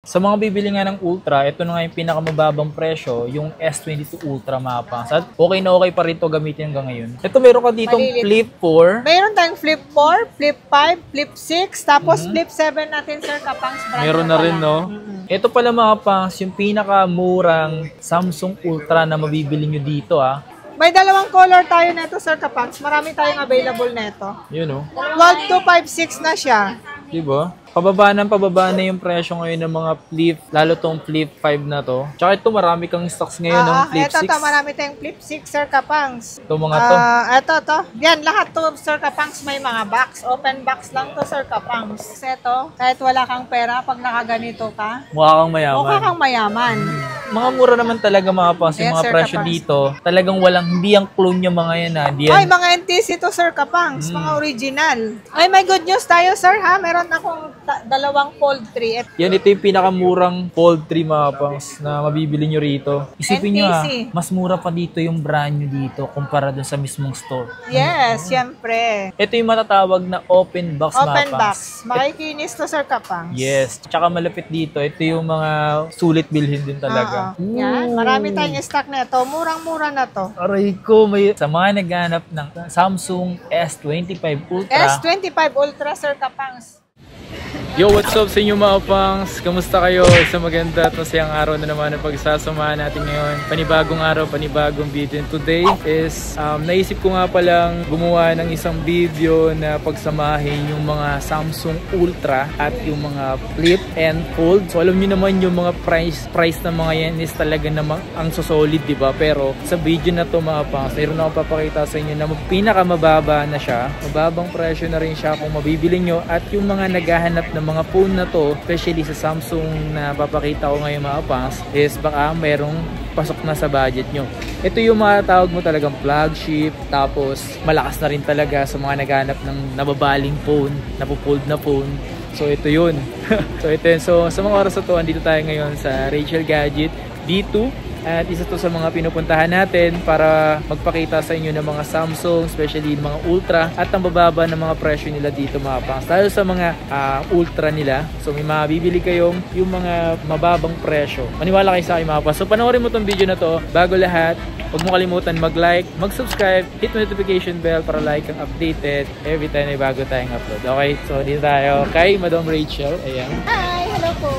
Sa mga bibili nga ng Ultra, ito na nga yung pinakamababang presyo, yung S22 Ultra mga pangs. At okay na okay pa rin ito gamitin hanggang ngayon. Ito meron ka ditong Flip 4. Mayroon tayong Flip 4, Flip 5, Flip 6, tapos Flip 7 natin, Sir Kapangs. Meron na rin, no? Ito pala mga pangs, yung pinakamurang Samsung Ultra na mabibili nyo dito, ah. May dalawang color tayo nito, Sir Kapangs. Marami tayong available nito. Yun, no? 12256 na siya. Diba? Pababa na yung presyo ngayon ng mga Flip, lalo tong Flip 5 na to. Tsaka ito marami kang stocks ngayon ng Flip 6. Ito, marami tayong Flip 6, Sir Kapangs. Ito mga to. Ito. Yan, lahat to, Sir Kapangs, may mga box. Open box lang to, Sir Kapangs. Ito, kahit wala kang pera, pag nakaganito ka, mukha kang mayaman. Mukha kang mayaman. Mga mura naman talaga mga pangs, yung mga Sir presyo Kapangs. Dito. Talagang hindi yung clone yung mga yan, ha. Ay, mga NTC to, Sir Kapangs. Mga original. Ay, may good news tayo, sir, ha? Meron akong dalawang Fold 3. Yan, ito yung pinakamurang Fold 3 mga pangs na mabibili nyo rito. Isipin nyo, ha, mas mura pa dito yung brand nyo dito kumpara dun sa mismong store. Yes, siyempre. Ito yung matatawag na open box mga Open pangs. box. Makikinis to, Sir Kapangs. Yes. Tsaka malapit dito, ito yung mga sulit bilhin din talaga. Yan, marami tayong stock na ito. Murang-mura na to. Aray ko, may sa mga naghanap ng Samsung S25 Ultra. S25 Ultra, Sir Kapangs. Yo, what's up sa inyo mga pangs? Kamusta kayo? Isang maganda at masayang araw na naman ang pagsasamahan natin ngayon. Panibagong araw, panibagong video. And today is, naisip ko nga palang gumawa ng isang video na pagsamahin yung mga Samsung Ultra at yung mga Flip and Fold. So alam niyo naman yung mga price ng mga yan is talaga namang ang solid, di ba? Pero sa video na to mga pangs, mayroon akong papakita sa inyo na pinakamababa na siya. Mababang presyo na rin siya kung mabibili nyo. At yung mga naghahanap ng mga phone na to, especially sa Samsung na papakita ko ngayon mga pangs, is baka merong pasok na sa budget nyo. Ito yung mga tawag mo talagang flagship, tapos malakas na rin talaga sa mga naghanap ng nababaling phone, napupold na phone. So ito yun. So ito yun. So sa mga oras na to, andito tayo ngayon sa Rachel Gadget D2. At isa to sa mga pinupuntahan natin para magpakita sa inyo ng mga Samsung, especially mga Ultra, at ang bababa ng mga presyo nila dito mga pangs. Lalo sa mga Ultra nila. So may mabibili kayong yung mga mababang presyo. Maniwala kayo sa akin mga pangs. So panoorin mo tong video na to. Bago lahat, huwag mo kalimutan mag-like, mag-subscribe, hit notification bell para like kang updated every time may bago tayong upload. Okay, so dito tayo kay Madam Rachel. Ayan. Hi, hello po.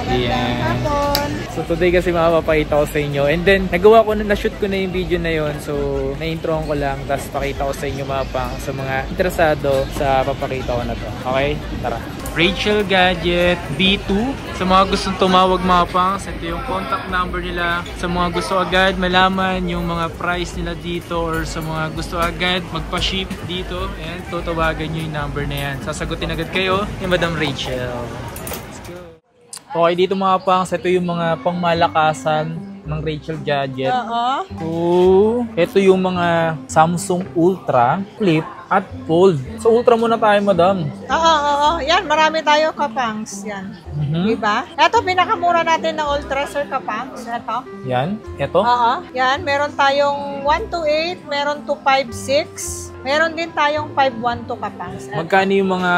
Ayan. Hapon. So today kasi mapapakita ko sa inyo. And then nagawa ko na-shoot ko na yung video na yon. So na-introan ko lang, tapos pakita ko sa inyo mga pang sa mga interesado sa papakita ko na to. Okay? Tara. Rachel Gadget B2. Sa mga gustong tumawag mga pangs, ito yung contact number nila. Sa mga gusto agad malaman yung mga price nila dito, or sa mga gusto agad magpa-ship dito, ayan, tutawagan nyo yung number na yan. Sasagutin agad kayo ni Madam Rachel. Let's go. Okay, dito mga pangs, ito yung mga pangmalakasan ng Rachel Gadget. So, ito yung mga Samsung Ultra, Flip, at Fold. So, Ultra muna tayo, madam. Oo. Yan, marami tayo, Kapangs. Yan. Diba? Ito, pinakamura natin na Ultra, Sir Kapangs. Ito. Yan. Ito. Oo. Yan, meron tayong 128, meron 256. Meron din tayong 512 Kapangs. Magkano yung mga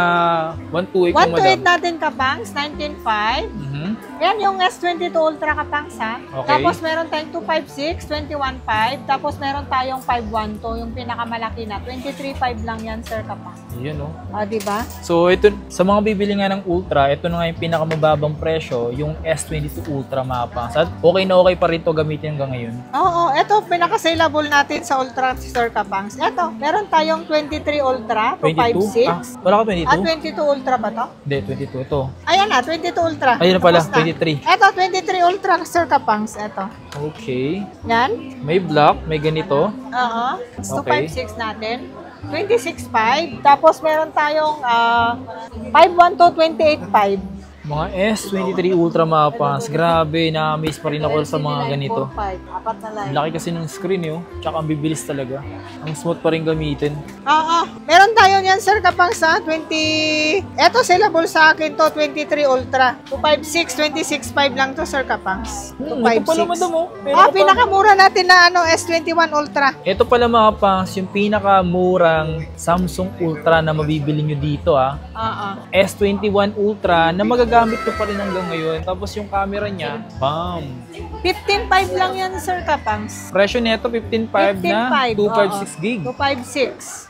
128 mo, madam? 128 natin, Kapangs, 19.5. Yan yung S22 Ultra Kapangs, ha? Okay. Tapos meron tayong 256, 21.5. Tapos meron tayong 512, yung pinakamalaki na. 23.5 lang yan, Sir Kapangs. Yan, no? Diba? So, ito, sa mga bibili nga ng Ultra, ito na nga yung pinakamababang presyo, yung S22 Ultra mga pangs. At okay na okay pa rin ito gamitin hanggang ngayon. Oo, ito, pinaka-saleable natin sa Ultra, Sir Kapangs. Ito, meron tayong 23 Ultra, 256. Wala ka 22? 22 Ultra ba to? Hindi, 22 ito. Ayan na, 22 Ultra. Ayun na pala, Tapos na. 23. Ito, 23 Ultra, Sir Kapangs. Ito. Okay. Yan. May black, may ganito. Oo. Okay. 256 natin. 26.5. Tapos meron tayong 512, 28.5. Mga S23 Ultra mga pangs. Grabe, na-amaze pa rin ako sa mga ganito. 4, 5. Apat na line. Laki kasi ng screen yun. Tsaka ang bibilis talaga. Ang smooth pa rin gamitin. Oo. Meron tayo niyan, Sir Kapangs, sa 20... Ito, sellable sa akin to, 23 Ultra. 256, 26.5 lang to, Sir Kapangs. Ito pala, madam, oh. Pinakamura natin na S21 Ultra. Ito pala mga pangs, yung pinakamurang Samsung Ultra na mabibili nyo dito, Oo. S21 Ultra na magagamit ginagamit ko pa rin hanggang ngayon. Tapos yung camera niya, bam! 15.5 lang yan, Sir Kapangs. Presyo nito 15.5 na 256 gig. 256.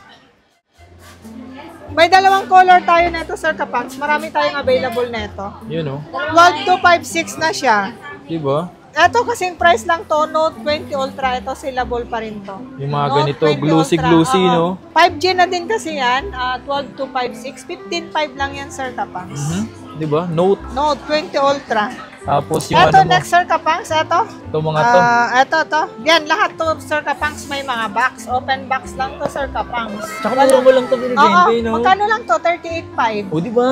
May dalawang color tayo nito, Sir Kapangs. Marami tayong available nito. Yun, oh. 12256 na siya. Diba? Ito kasing price lang to, Note 20 Ultra. Ito saleable pa rin to. Yung mga Note ganito, 20 glossy-glossy, Ultra, no? 5G na din kasi yan. 12256. 15.5 lang yan, Sir Kapangs. Diba? Note. Note 20 Ultra. Tapos yung Ito, ano mo, next, Sir Kapangs. Ito. ito mga to. Ito. Yan, lahat to, Sir Kapangs, may mga box. Open box lang to, Sir Kapangs. Tsaka mura mo lang ito binibente, no? Magkano lang to? 38.5. O, diba?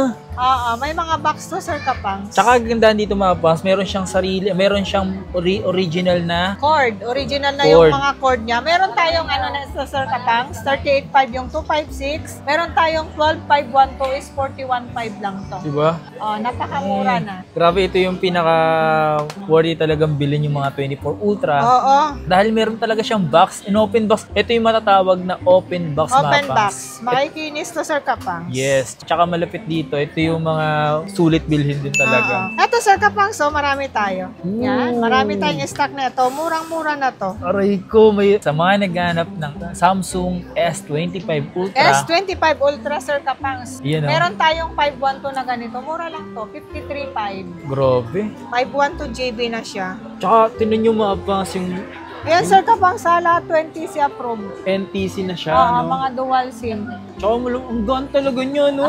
May mga box to, Sir Kapangs. Tsaka gandaan dito mga pangs, meron siyang sarili, meron siyang original na Cord. Original na Cord. yung mga cord niya. Meron tayong ano na sa Sir Kapangs, 38.5 yung 256. Meron tayong 12.512 is 41.5 lang to. diba? Napakamura na. Grabe, ito yung pinaka worthy talagang bilhin yung mga 24 Ultra. Oo. Dahil meron talaga siyang box, in open box. Ito yung matatawag na open box Open mga pangs. box. Makikinis to, Sir Kapangs. Yes. Tsaka malapit dito, ito yung mga sulit bilhin din talaga. Ito, Sir Kapangs, so marami tayo. Yan, marami tayong stock na ito. Murang-mura na to. Aray ko, may sa mga naghanap ng Samsung S25 Ultra. S25 Ultra, Sir Kapangs. Yan, oh. Meron tayong 512 na ganito. Mura lang to, 53.5. Grabe. 512 GB na siya. Tsaka, tinan nyo mga pangs yung Ayan, Sir Kapangs, lahat 20 si approve. NTC na siya, no? Mga dual SIM. Tsaka, ang ganda talaga niya, no?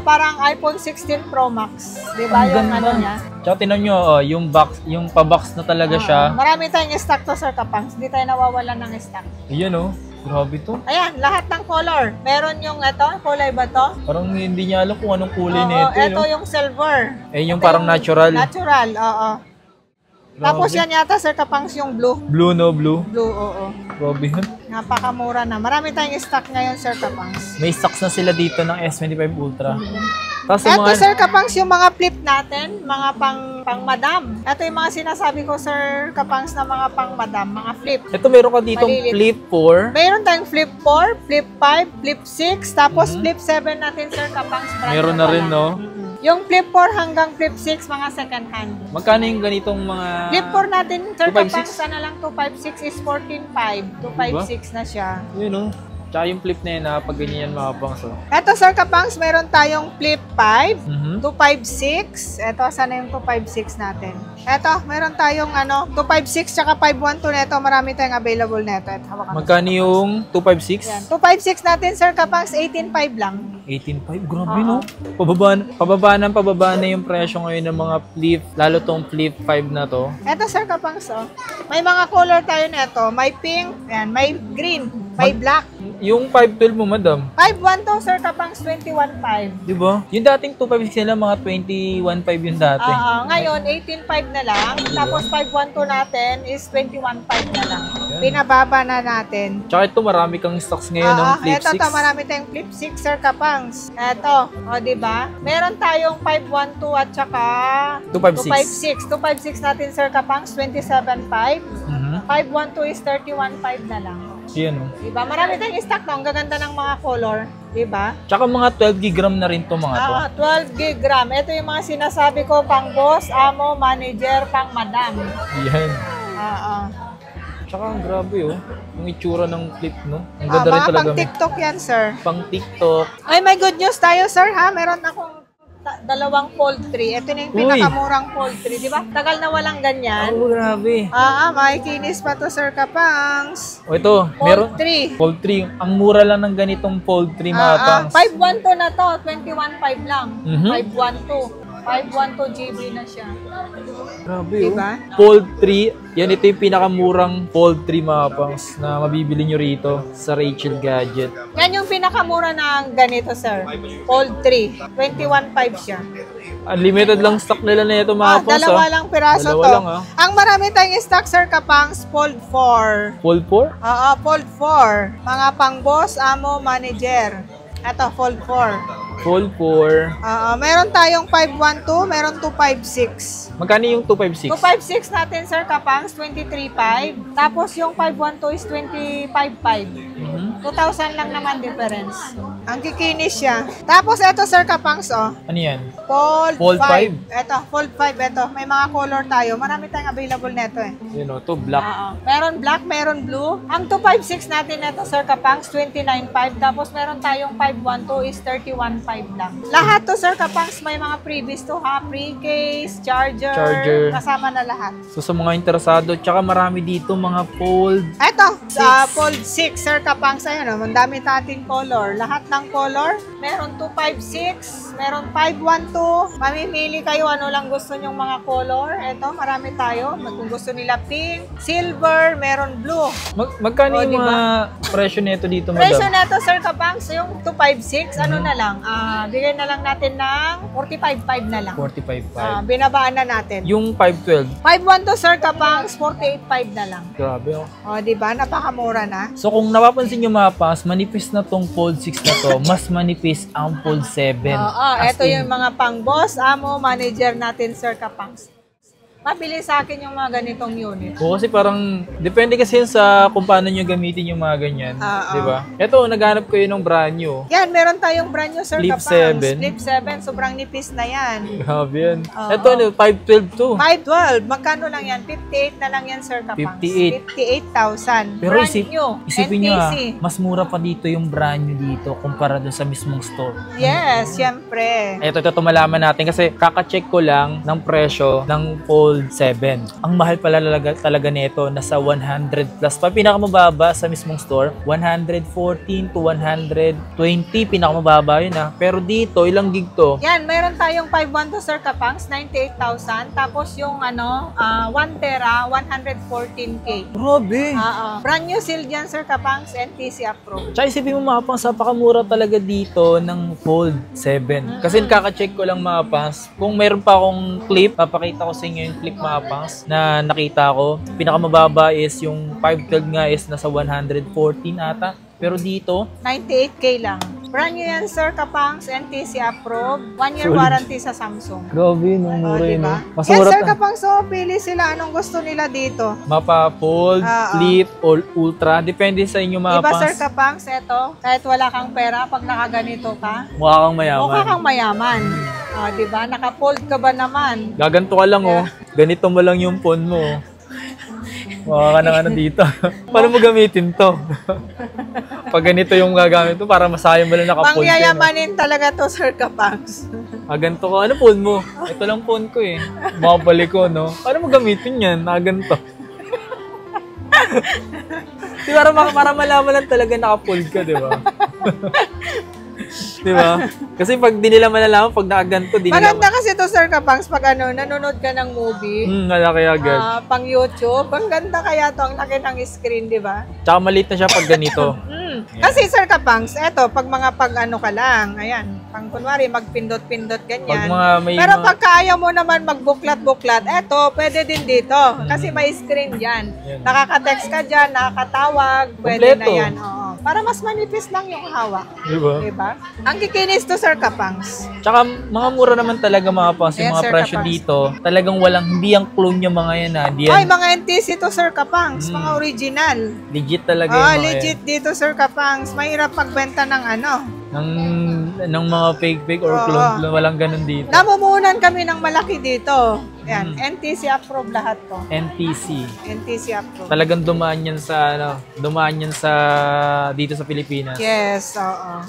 Parang iPhone 16 Pro Max. Di ba Ang yung ganda. ano niya? Tsaka, tinan nyo, yung box, yung pa-box na talaga siya. Marami tayong stock to, Sir Kapangs. Di tayo nawawalan ng stock. Ayan, oh. Grabe to. Ayan, lahat ng color. Meron yung ito, kulay ba to? Parang hindi niya alam kung anong kulay Oo, nito, ito no? yung silver. Eh, yung Ito parang natural. Natural, oo. Grabe. Tapos yan yata, Sir Kapangs, yung blue. Blue, no? Blue. Blue, oo. Grabe yun. Napakamura na. Marami tayong stock ngayon, Sir Kapangs. May stocks na sila dito ng S25 Ultra. Tapos yung Ito, mga... Sir Kapangs, yung mga flip natin, mga pang madam. Ito yung mga sinasabi ko, Sir Kapangs, na mga pang madam, mga flip. Ito, meron ka ditong Malilit. Flip 4. Mayroon tayong flip 4, flip 5, flip 6, tapos flip 7 natin, Sir Kapangs. Brand Meron new na pa rin, lang. no? Yung flip 4 hanggang flip 6, mga second hand. Magkano yung ganitong mga... Flip 4 natin, Sir 256? Kapangs, sana lang 256 is 14.5. 256 na siya. Yun, no? Tsaka yung flip na yun, pag ganyan yan mga pangs, oh. Ito, Sir Kapangs, meron tayong flip 5, Mhm. 256. Ito, sana yung 256 natin. Ito, meron tayong 256 tsaka 512 na ito. Marami tayong available na ito. Ito, hawakan mo. Magkano yung 256? Yan. 256 natin, Sir Kapangs, 18.5 lang. 18.5? Grabe, no? Pababa na yung presyo ngayon ng mga flip, lalo tong flip 5 na to. Ito, Sir Kapangs, may mga color tayo na ito. May pink, yan, may green, may black. Yung 512 mo, madam, 512, Sir Kapangs, 21.5. di ba? Yung dating 256 nila, mga 21.5 yung dati. Ngayon, 18.5 na lang. Tapos 512 natin is 21.5 na lang. Pinababa na natin. Tsaka ito, marami kang stocks ngayon ng flip 6. Ito, marami tayong flip 6, Sir Kapangs. Ito, di ba? Meron tayong 512 at saka 256. 256 natin, Sir Kapangs, 27.5. Mhm. 512 is 31.5 na lang. Yan, oh. Diba? Marami tayong stock na. Ang gaganda ng mga color. Diba? Tsaka mga 12 gig RAM na rin to mga to. 12 gig RAM. Ito yung mga sinasabi ko, pang boss, amo, manager, pang madam. Yan. Oo. Tsaka ang grabe, oh. Yung itsura ng flip, no? Ang ganda rin Mga talaga. pang TikTok yan, sir. Pang TikTok. Ay, may good news tayo, sir, ha? Meron akong dalawang poultry. Ito na yung Uy. pinakamurang poultry. Diba? Tagal na walang ganyan. Oh, grabe. Makikinis pa to, Sir Kapangs. O ito, meron Poultry. poultry. Ang mura lang ng ganitong poultry mga pangs. 512 na to. 21.5 lang. Mhm. 512. 512 GB na siya. Grabe, Diba? oh. Poultry. Yan, ito yung pinakamurang poultry mga pangs na mabibili nyo rito sa Rachel Gadget. Yan yung pinakamura ng ganito, sir. Poultry. 21.5 siya. Unlimited lang stock nila na ito mga pangs. Dalawa lang piraso Dalawa to. lang, Ang marami tayong stock, Sir Kapangs, Fold 4. Fold 4? Fold 4. Mga pang boss, amo, manager. Ito, Fold 4. Fold 4. Meron tayong 512, meron 256. Magkano yung 256? 256 natin, Sir Kapangs, 23.5. Tapos yung 512 is 25.5. Mhm. 2,000 lang naman difference. Ang kikinis siya. Tapos ito Sir Kapangs, oh. Ano yan? Fold Fold 5. Ito, Fold 5. Ito, may mga color tayo. Marami tayong available neto eh. Yun o, to black. Oo. Meron black, meron blue. Ang 256 natin ito Sir Kapangs, 29.5. Tapos meron tayong 512 is 31.5 lang. Lahat to Sir Kapangs, may mga previous to ha. Pre-case, charger. Kasama na lahat. So sa mga interesado, tsaka marami dito mga fold. Ito, Fold 6, Sir Kapangs, ayan, ang dami nating color. Lahat ng color, meron 256, meron 512. Mamimili kayo ano lang gusto nyong mga color. Ito, marami tayo. Kung gusto nila pink, silver, meron blue. Magkano yung diba? mga presyo nito dito, madam? Presyo neto, Sir Kapangs, yung 256, ano na lang, bigay na lang natin ng 45.5 na lang. 45.5. Binabaan na natin. Yung 512. 512, Sir Kapangs, 48.5 na lang. Grabe oh. O, diba? Napakamura na. So kung napapansin nyo mga pas, manipis na tong Fold 6 na to, mas manipis ang Fold 7. Oo, As ito in, yung mga pang-boss, amo, manager natin, Sir Kapangs. Mabili sa akin yung mga ganitong unit. Oo, kasi parang, depende kasi yun sa kung paano nyo gamitin yung mga ganyan. Di ba? Ito, naghanap kayo ng brand new. Yan, meron tayong brand new, Sir Flip Kapangs. 7. Flip 7, sobrang nipis na yan. Grabe yan. Oo. Ito, 512 to. 512, magkano lang yan? 58 na lang yan, Sir Kapangs. 58,000. Pero Brand new, isipin nyo NTC. mas mura pa dito yung brand new dito kumpara dun sa mismong store. Yes, syempre. Ito malaman natin kasi kaka-check ko lang ng presyo ng Fold 7. Ang mahal pala talaga nito, nasa 100 plus pa. Pinakamababa sa mismong store, 114 to 120, pinakamababa yun ah. Pero dito, ilang gig to? Yan, meron tayong 512 Sir Kapangs, 98,000. Tapos yung 1 tera, 114K. Grabe! Brand new seal dyan, Sir Kapangs, NTC approved. Tsaka isipin mo mga pangs, napakamura talaga dito ng Fold 7. Kasi kaka-check ko lang mga pangs. Kung meron pa akong clip, papakita ko sa inyo yung clip mga pangs na nakita ko. Pinakamababa is yung 512 nga is nasa 114 ata. Pero dito, 98K lang. Brand new yan, Sir Kapangs, NTC approved. 1 year warranty sa Samsung. grabe, no, mura yun. Diba? Mas Yes, mura Sir pa. Kapangs, so pili sila anong gusto nila dito. Mapa Fold, Flip, or Ultra. Depende sa inyo mga Diba, pangs. Sir Kapangs, eto, kahit wala kang pera, pag nakaganito ka, Mukha kang mayaman. mukha kang mayaman. Diba? Naka-fold ka ba naman? Gaganto ka lang oh. Ganito mo lang yung phone mo. Mukha ka ng ano dito. Paano mo gamitin to? Pag ganito yung gagamit mo, para masayang mo lang naka-fold ka. Pangyayamanin talaga to, Sir Kapangs. Ganto ko. Ano phone mo? Ito lang phone ko eh. Makabalik ko, no? Paano mo gamitin yan? Ganto. Di ba, para malaman lang talaga naka-fold ka, di ba? Di ba? Kasi pag di nila malalaman, pag nakaganto, di nila... Maganda kasi to, Sir Kapangs, pag nanonood ka ng movie, malaki agad. pang YouTube, ang ganda kaya to, ang laki ng screen, di ba? Tsaka maliit na siya pag ganito. Kasi, Sir Kapangs, eto, pag mga pag-ano ka lang, ayan, pang kunwari, magpindot-pindot, ganyan. Pag mga may Pero pagka ayaw mo naman magbuklat-buklat, eto, pwede din dito. Kasi may screen dyan. Nakaka-text ka dyan, nakakatawag, pwede na Kompleto. yan. Oo. Para mas manipis lang yung hawak. Diba? Diba? Ang kikinis to, Sir Kapangs. Tsaka mga mura naman talaga mga pangs, yung Yes, mga Sir presyo Kapangs. dito, talagang walang, hindi yung clone yung mga yan ha. Hindi yan, Ay, mga NTC to, Sir Kapangs. Mga original. legit talaga yung mga Legit dito, Sir Kapangs. Mahirap pagbenta ng ano. ng mga fake or clone, walang ganun dito. Namumunan kami ng malaki dito. Yan, NTC approved lahat to. NTC. NTC approved. Talagang dumaan yan sa dito sa Pilipinas. Yes, oo.